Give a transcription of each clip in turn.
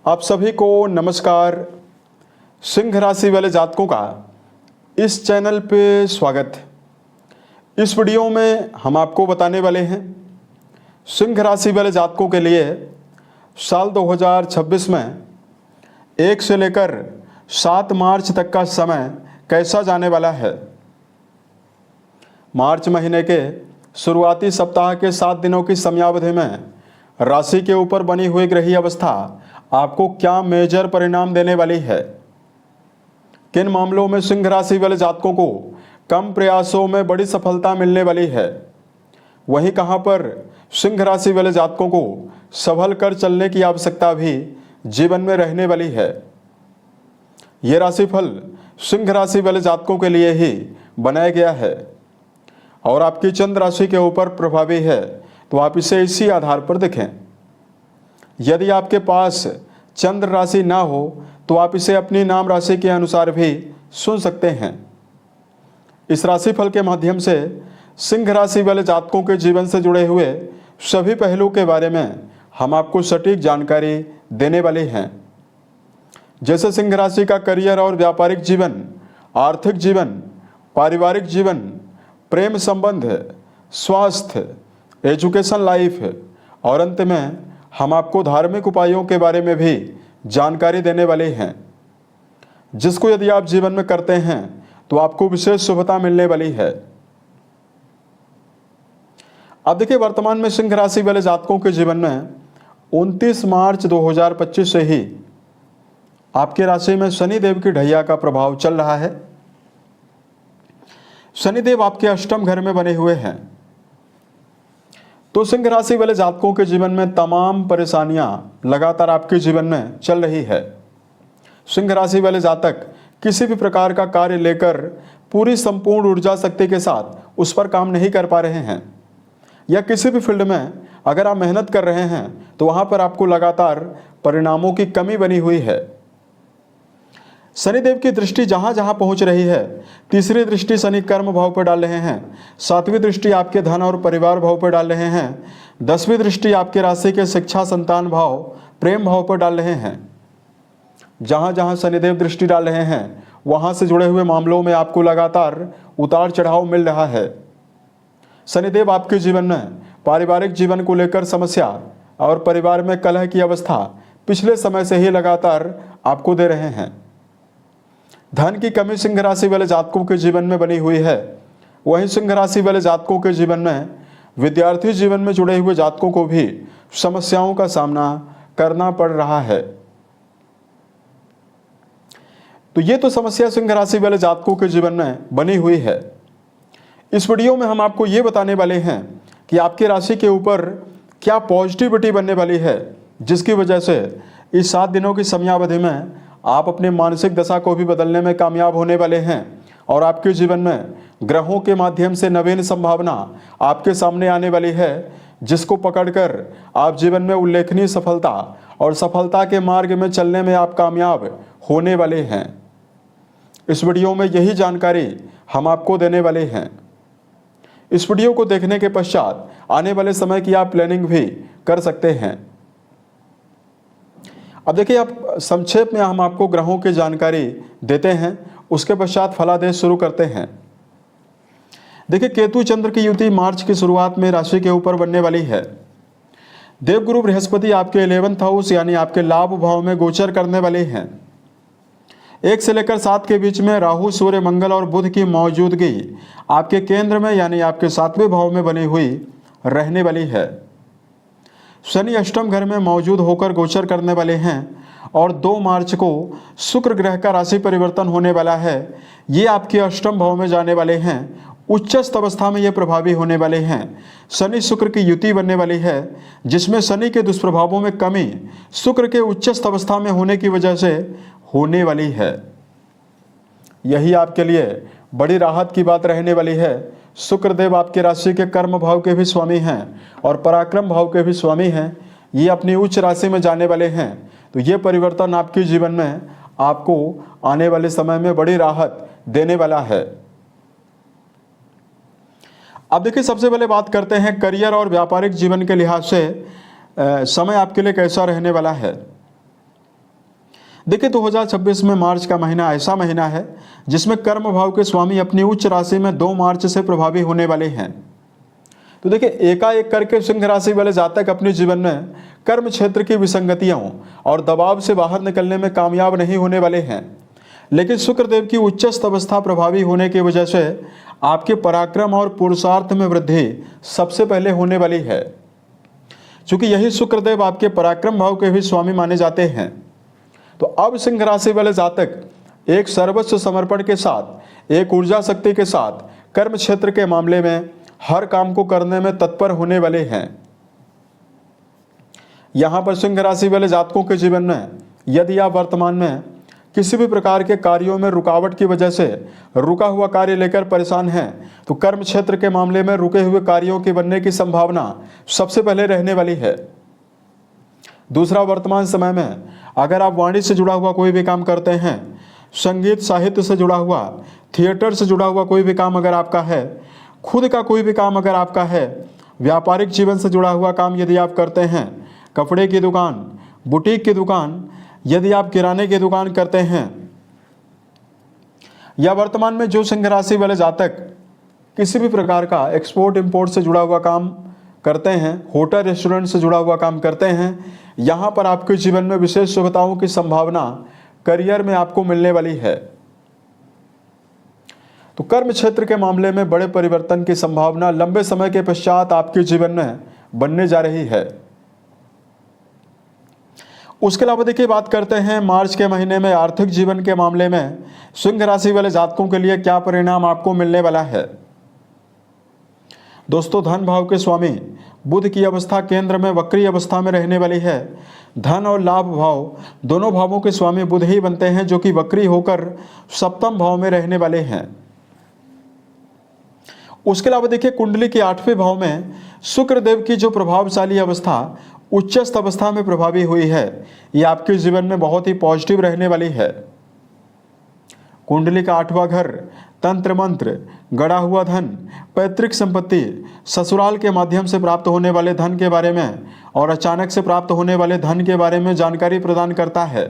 आप सभी को नमस्कार। सिंह राशि वाले जातकों का इस चैनल पे स्वागत है। इस वीडियो में हम आपको बताने वाले हैं सिंह राशि वाले जातकों के लिए साल 2026 में 1 से लेकर 7 मार्च तक का समय कैसा जाने वाला है। मार्च महीने के शुरुआती सप्ताह के 7 दिनों की समयावधि में राशि के ऊपर बनी हुई ग्रही अवस्था आपको क्या मेजर परिणाम देने वाली है। किन मामलों में सिंह राशि वाले जातकों को कम प्रयासों में बड़ी सफलता मिलने वाली है, वहीं कहां पर सिंह राशि वाले जातकों को संभल कर चलने की आवश्यकता भी जीवन में रहने वाली है। यह राशिफल सिंह राशि वाले जातकों के लिए ही बनाया गया है और आपकी चंद्र राशि के ऊपर प्रभावी है, तो आप इसे इसी आधार पर देखें। यदि आपके पास चंद्र राशि ना हो तो आप इसे अपनी नाम राशि के अनुसार भी सुन सकते हैं। इस राशिफल के माध्यम से सिंह राशि वाले जातकों के जीवन से जुड़े हुए सभी पहलू के बारे में हम आपको सटीक जानकारी देने वाले हैं, जैसे सिंह राशि का करियर और व्यापारिक जीवन, आर्थिक जीवन, पारिवारिक जीवन, प्रेम संबंध, स्वास्थ्य, एजुकेशन लाइफ और अंत में हम आपको धार्मिक उपायों के बारे में भी जानकारी देने वाले हैं, जिसको यदि आप जीवन में करते हैं तो आपको विशेष शुभता मिलने वाली है। अब देखिए, वर्तमान में सिंह राशि वाले जातकों के जीवन में 29 मार्च 2025 से ही आपके राशि में शनिदेव की ढैया का प्रभाव चल रहा है। शनिदेव आपके अष्टम घर में बने हुए हैं, तो सिंह राशि वाले जातकों के जीवन में तमाम परेशानियां लगातार आपके जीवन में चल रही है। सिंह राशि वाले जातक किसी भी प्रकार का कार्य लेकर पूरी संपूर्ण ऊर्जा शक्ति के साथ उस पर काम नहीं कर पा रहे हैं, या किसी भी फील्ड में अगर आप मेहनत कर रहे हैं तो वहां पर आपको लगातार परिणामों की कमी बनी हुई है। शनिदेव की दृष्टि जहां जहां पहुंच रही है, तीसरी दृष्टि शनि कर्म भाव पर डाल रहे हैं, 7वीं दृष्टि आपके धन और परिवार भाव पर डाल रहे हैं, 10वीं दृष्टि आपके राशि के शिक्षा संतान भाव प्रेम भाव पर डाल रहे हैं। जहां जहां शनिदेव दृष्टि डाल रहे हैं वहां से जुड़े हुए मामलों में आपको लगातार उतार चढ़ाव मिल रहा है। शनिदेव आपके जीवन में पारिवारिक जीवन को लेकर समस्या और परिवार में कलह की अवस्था पिछले समय से ही लगातार आपको दे रहे हैं। धन की कमी सिंह राशि वाले जातकों के जीवन में बनी हुई है। वहीं सिंह राशि वाले जातकों के जीवन में विद्यार्थी जीवन में जुड़े हुए जातकों को भी समस्याओं का सामना करना पड़ रहा है। तो ये तो समस्या सिंह राशि वाले जातकों के जीवन में बनी हुई है। इस वीडियो में हम आपको ये बताने वाले हैं कि आपकी राशि के ऊपर क्या पॉजिटिविटी बनने वाली है, जिसकी वजह से इस 7 दिनों की समयावधि में आप अपने मानसिक दशा को भी बदलने में कामयाब होने वाले हैं और आपके जीवन में ग्रहों के माध्यम से नवीन संभावना आपके सामने आने वाली है, जिसको पकड़कर आप जीवन में उल्लेखनीय सफलता और सफलता के मार्ग में चलने में आप कामयाब होने वाले हैं। इस वीडियो में यही जानकारी हम आपको देने वाले हैं। इस वीडियो को देखने के पश्चात आने वाले समय की आप प्लानिंग भी कर सकते हैं। अब देखिए, आप संक्षेप में हम आपको ग्रहों की जानकारी देते हैं, उसके पश्चात फलादेश शुरू करते हैं। देखिए, केतु चंद्र की युति मार्च की शुरुआत में राशि के ऊपर बनने वाली है। देवगुरु बृहस्पति आपके 11th हाउस यानी आपके लाभ भाव में गोचर करने वाले हैं। 1 से लेकर 7 के बीच में राहु, सूर्य, मंगल और बुध की मौजूदगी आपके केंद्र में यानी आपके 7वें भाव में बनी हुई रहने वाली है। शनि अष्टम घर में मौजूद होकर गोचर करने वाले हैं और 2 मार्च को शुक्र ग्रह का राशि परिवर्तन होने वाला है। ये आपके अष्टम भाव में जाने वाले हैं। उच्चस्थ अवस्था में ये प्रभावी होने वाले हैं। शनि शुक्र की युति बनने वाली है, जिसमें शनि के दुष्प्रभावों में कमी शुक्र के उच्चस्थ अवस्था में होने की वजह से होने वाली है। यही आपके लिए बड़ी राहत की बात रहने वाली है। शुक्रदेव आपके राशि के कर्म भाव के भी स्वामी हैं और पराक्रम भाव के भी स्वामी हैं। ये अपनी उच्च राशि में जाने वाले हैं, तो ये परिवर्तन आपके जीवन में आपको आने वाले समय में बड़ी राहत देने वाला है। अब देखिए, सबसे पहले बात करते हैं करियर और व्यापारिक जीवन के लिहाज से समय आपके लिए कैसा रहने वाला है। देखिए 2026 में मार्च का महीना ऐसा महीना है जिसमें कर्म भाव के स्वामी अपनी उच्च राशि में 2 मार्च से प्रभावी होने वाले हैं। तो देखिए एकाएक करके सिंह राशि वाले जातक अपने जीवन में कर्म क्षेत्र की विसंगतियों और दबाव से बाहर निकलने में कामयाब नहीं होने वाले हैं, लेकिन शुक्रदेव की उच्चस्थ अवस्था प्रभावी होने की वजह से आपके पराक्रम और पुरुषार्थ में वृद्धि सबसे पहले होने वाली है। क्योंकि यही शुक्रदेव आपके पराक्रम भाव के भी स्वामी माने जाते हैं। तो अब सिंह राशि वाले जातक एक सर्वस्व समर्पण के साथ, एक ऊर्जा शक्ति के साथ कर्म क्षेत्र के मामले में हर काम को करने में तत्पर होने वाले हैं। यहां पर सिंह राशि वाले जातकों के जीवन में यदि आप वर्तमान में किसी भी प्रकार के कार्यों में रुकावट की वजह से रुका हुआ कार्य लेकर परेशान हैं, तो कर्म क्षेत्र के मामले में रुके हुए कार्यों के बनने की संभावना सबसे पहले रहने वाली है। दूसरा, वर्तमान समय में अगर आप वाणी से जुड़ा हुआ कोई भी काम करते हैं, संगीत साहित्य से जुड़ा हुआ, थिएटर से जुड़ा हुआ कोई भी काम अगर आपका है, खुद का कोई भी काम अगर आपका है, व्यापारिक जीवन से जुड़ा हुआ काम यदि आप करते हैं, कपड़े की दुकान, बुटीक की दुकान, यदि आप किराने की दुकान करते हैं, या वर्तमान में जो सिंह राशि वाले जातक किसी भी प्रकार का एक्सपोर्ट इंपोर्ट से जुड़ा हुआ काम करते हैं, होटल रेस्टोरेंट से जुड़ा हुआ काम करते हैं, यहाँ पर आपके जीवन में विशेष सुविधाओं की संभावना करियर में आपको मिलने वाली है। तो कर्म क्षेत्र के मामले में बड़े परिवर्तन की संभावना लंबे समय के पश्चात आपके जीवन में बनने जा रही है। उसके अलावा देखिए बात करते हैं मार्च के महीने में आर्थिक जीवन के मामले में सिंह राशि वाले जातकों के लिए क्या परिणाम आपको मिलने वाला है। दोस्तों, धन भाव के स्वामी बुध की अवस्था केंद्र में वक्री अवस्था में रहने वाली है। धन और लाभ भाव दोनों भावों के स्वामी बुध ही बनते हैं, जो कि वक्री होकर सप्तम भाव में रहने वाले हैं। उसके अलावा देखिए कुंडली के 8वें भाव में शुक्रदेव की जो प्रभावशाली अवस्था उच्चस्थ अवस्था में प्रभावी हुई है, ये आपके जीवन में बहुत ही पॉजिटिव रहने वाली है। कुंडली का 8वां घर तंत्र मंत्र, गड़ा हुआ धन, पैतृक संपत्ति, ससुराल के माध्यम से प्राप्त होने वाले धन के बारे में और अचानक से प्राप्त होने वाले धन के बारे में जानकारी प्रदान करता है।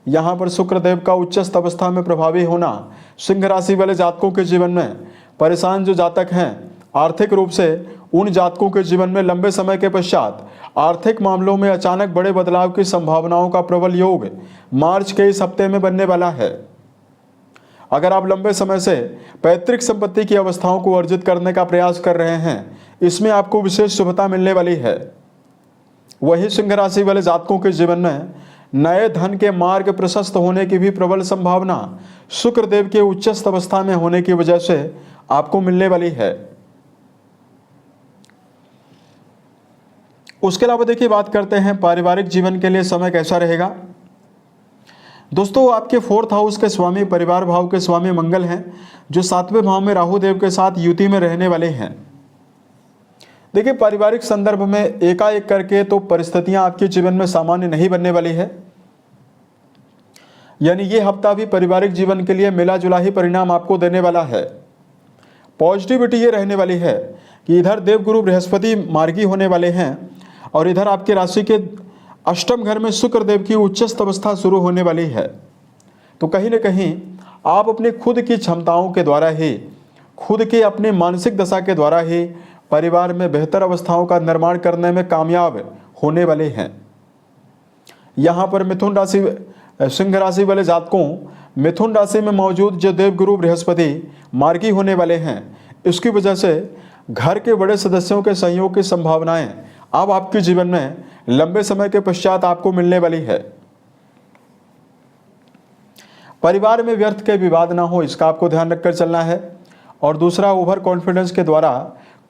यहाँ पर शुक्रदेव का उच्चस्थ अवस्था में प्रभावी होना सिंह राशि वाले जातकों के जीवन में परेशान जो जातक हैं आर्थिक रूप से, उन जातकों के जीवन में लंबे समय के पश्चात आर्थिक मामलों में अचानक बड़े बदलाव की संभावनाओं का प्रबल योग मार्च के इस हफ्ते में बनने वाला है। अगर आप लंबे समय से पैतृक संपत्ति की अवस्थाओं को अर्जित करने का प्रयास कर रहे हैं, इसमें आपको विशेष शुभता मिलने वाली है। वही सिंह राशि वाले जातकों के जीवन में नए धन के मार्ग प्रशस्त होने की भी प्रबल संभावना शुक्रदेव के उच्चस्थ अवस्था में होने की वजह से आपको मिलने वाली है। उसके अलावा देखिए बात करते हैं पारिवारिक जीवन के लिए समय कैसा रहेगा। दोस्तों, आपके 4th हाउस के स्वामी परिवार भाव के स्वामी मंगल हैं, जो 7वें भाव में राहु देव के साथ युति में रहने वाले हैं। देखिए पारिवारिक संदर्भ में एकाएक करके तो परिस्थितियां आपके जीवन में सामान्य नहीं बनने वाली है। यानी ये हफ्ता भी पारिवारिक जीवन के लिए मिला जुला ही परिणाम आपको देने वाला है। पॉजिटिविटी ये रहने वाली है कि इधर देवगुरु बृहस्पति मार्गी होने वाले हैं और इधर आपके राशि के 8वें घर में शुक्रदेव की उच्चस्थ अवस्था शुरू होने वाली है। तो कहीं ना कहीं आप अपनी खुद की क्षमताओं के द्वारा ही, खुद के अपने मानसिक दशा के द्वारा ही परिवार में बेहतर अवस्थाओं का निर्माण करने में कामयाब होने वाले हैं। यहाँ पर मिथुन राशि सिंह राशि वाले जातकों, मिथुन राशि में मौजूद जो देवगुरु बृहस्पति मार्गी होने वाले हैं, इसकी वजह से घर के बड़े सदस्यों के सहयोग की संभावनाएं अब आपके जीवन में लंबे समय के पश्चात आपको मिलने वाली है। परिवार में व्यर्थ के विवाद ना हो, इसका आपको ध्यान रखकर चलना है। और दूसरा, ओवर कॉन्फिडेंस के द्वारा,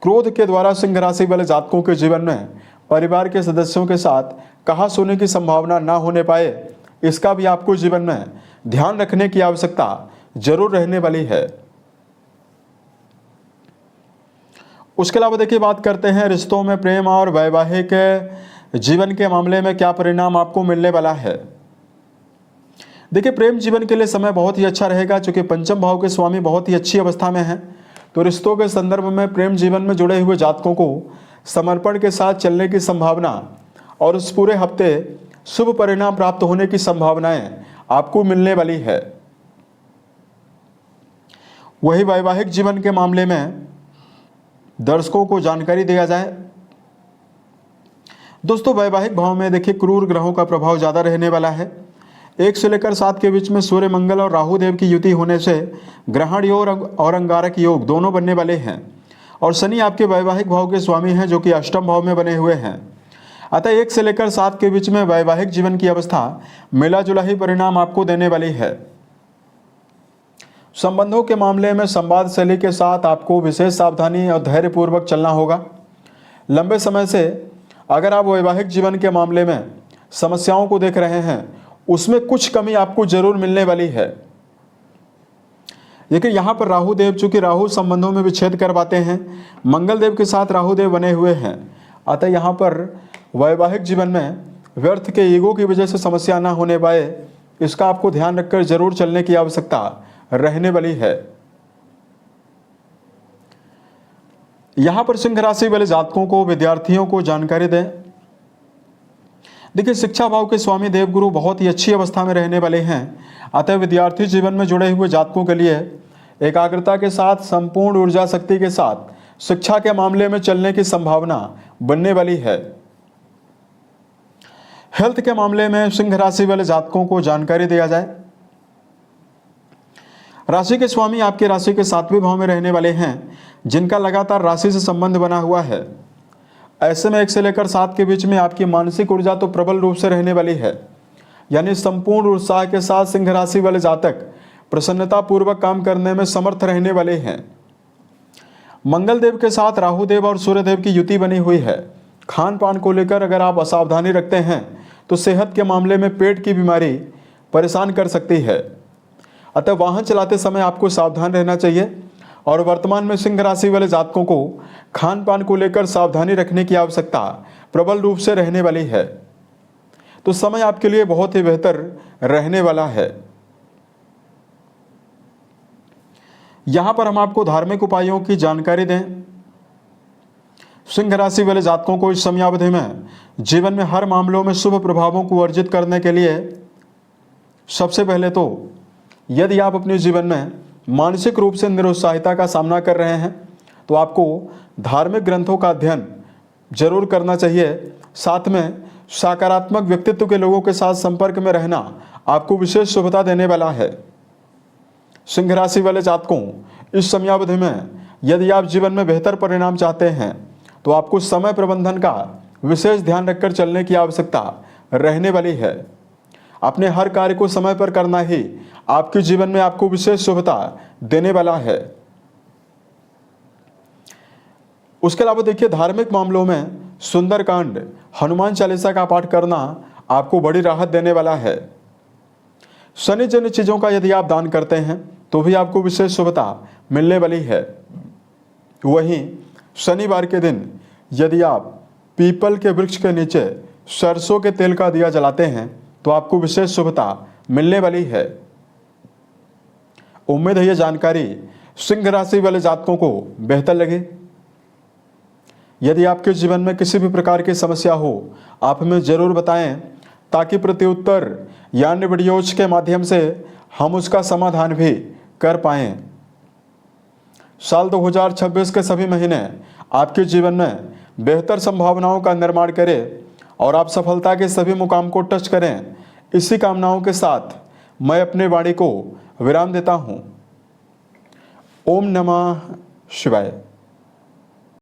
क्रोध के द्वारा सिंह राशि वाले जातकों के जीवन में परिवार के सदस्यों के साथ कहा सुने की संभावना ना होने पाए, इसका भी आपको जीवन में ध्यान रखने की आवश्यकता जरूर रहने वाली है। उसके अलावा देखिए बात करते हैं रिश्तों में प्रेम और वैवाहिक जीवन के मामले में क्या परिणाम आपको मिलने वाला है। देखिए प्रेम जीवन के लिए समय बहुत ही अच्छा रहेगा, चूंकि 5वें भाव के स्वामी बहुत ही अच्छी अवस्था में हैं। तो रिश्तों के संदर्भ में प्रेम जीवन में जुड़े हुए जातकों को समर्पण के साथ चलने की संभावना और इस पूरे हफ्ते शुभ परिणाम प्राप्त होने की संभावनाएं आपको मिलने वाली है। वही वैवाहिक जीवन के मामले में दर्शकों को जानकारी दिया जाए। दोस्तों, वैवाहिक भाव में देखिए क्रूर ग्रहों का प्रभाव ज़्यादा रहने वाला है। 1 से लेकर 7 के बीच में सूर्य, मंगल और राहु देव की युति होने से ग्रहण योग और अंगारक योग दोनों बनने वाले हैं। और शनि आपके वैवाहिक भाव के स्वामी हैं, जो कि अष्टम भाव में बने हुए हैं। अतः 1 से लेकर 7 के बीच में वैवाहिक जीवन की अवस्था मिला जुला ही परिणाम आपको देने वाली है। संबंधों के मामले में संवाद शैली के साथ आपको विशेष सावधानी और धैर्यपूर्वक चलना होगा। लंबे समय से अगर आप वैवाहिक जीवन के मामले में समस्याओं को देख रहे हैं, उसमें कुछ कमी आपको जरूर मिलने वाली है। देखिए यहाँ पर राहु देव, चूंकि राहु संबंधों में विच्छेद करवाते हैं, मंगल देव के साथ राहु देव बने हुए हैं। अतः यहाँ पर वैवाहिक जीवन में व्यर्थ के ईगो की वजह से समस्या ना होने पाए, इसका आपको ध्यान रखकर जरूर चलने की आवश्यकता रहने वाली है। यहां पर सिंह राशि वाले जातकों को, विद्यार्थियों को जानकारी दें। देखिए शिक्षा भाव के स्वामी देवगुरु बहुत ही अच्छी अवस्था में रहने वाले हैं। अतः विद्यार्थी जीवन में जुड़े हुए जातकों के लिए एकाग्रता के साथ, संपूर्ण ऊर्जा शक्ति के साथ शिक्षा के मामले में चलने की संभावना बनने वाली है। हेल्थ के मामले में सिंह राशि वाले जातकों को जानकारी दिया जाए। राशि के स्वामी आपके राशि के 7वें भाव में रहने वाले हैं, जिनका लगातार राशि से संबंध बना हुआ है। ऐसे में 1 से लेकर 7 के बीच में आपकी मानसिक ऊर्जा तो प्रबल रूप से रहने वाली है। यानी संपूर्ण उत्साह के साथ सिंह राशि वाले जातक प्रसन्नता पूर्वक काम करने में समर्थ रहने वाले हैं। मंगल देव के साथ राहु देव और सूर्य देव की युति बनी हुई है। खान पान को लेकर अगर आप असावधानी रखते हैं तो सेहत के मामले में पेट की बीमारी परेशान कर सकती है। अतः वाहन चलाते समय आपको सावधान रहना चाहिए। और वर्तमान में सिंह राशि वाले जातकों को खान पान को लेकर सावधानी रखने की आवश्यकता प्रबल रूप से रहने वाली है। तो समय आपके लिए बहुत ही बेहतर रहने वाला है। यहां पर हम आपको धार्मिक उपायों की जानकारी दें। सिंह राशि वाले जातकों को इस समयावधि में जीवन में हर मामलों में शुभ प्रभावों को अर्जित करने के लिए सबसे पहले तो यदि आप अपने जीवन में मानसिक रूप से निरुत्साहिता का सामना कर रहे हैं तो आपको धार्मिक ग्रंथों का अध्ययन जरूर करना चाहिए। साथ में सकारात्मक व्यक्तित्व के लोगों के साथ संपर्क में रहना आपको विशेष शुभता देने वाला है। सिंह राशि वाले जातकों, इस समयावधि में यदि आप जीवन में बेहतर परिणाम चाहते हैं तो आपको समय प्रबंधन का विशेष ध्यान रखकर चलने की आवश्यकता रहने वाली है। अपने हर कार्य को समय पर करना ही आपके जीवन में आपको विशेष शुभता देने वाला है। उसके अलावा देखिए धार्मिक मामलों में सुंदरकांड, हनुमान चालीसा का पाठ करना आपको बड़ी राहत देने वाला है। शनि जन्य चीजों का यदि आप दान करते हैं तो भी आपको विशेष शुभता मिलने वाली है। वहीं शनिवार के दिन यदि आप पीपल के वृक्ष के नीचे सरसों के तेल का दिया जलाते हैं तो आपको विशेष शुभता मिलने वाली है। उम्मीद है यह जानकारी सिंह राशि वाले जातकों को बेहतर लगे। यदि आपके जीवन में किसी भी प्रकार की समस्या हो, आप हमें जरूर बताएं ताकि प्रत्युत्तर या अन्य वीडियोज के माध्यम से हम उसका समाधान भी कर पाएं। साल 2026 के सभी महीने आपके जीवन में बेहतर संभावनाओं का निर्माण करें और आप सफलता के सभी मुकाम को टच करें। इसी कामनाओं के साथ मैं अपने वाणी को विराम देता हूं। ओम नमः शिवाय।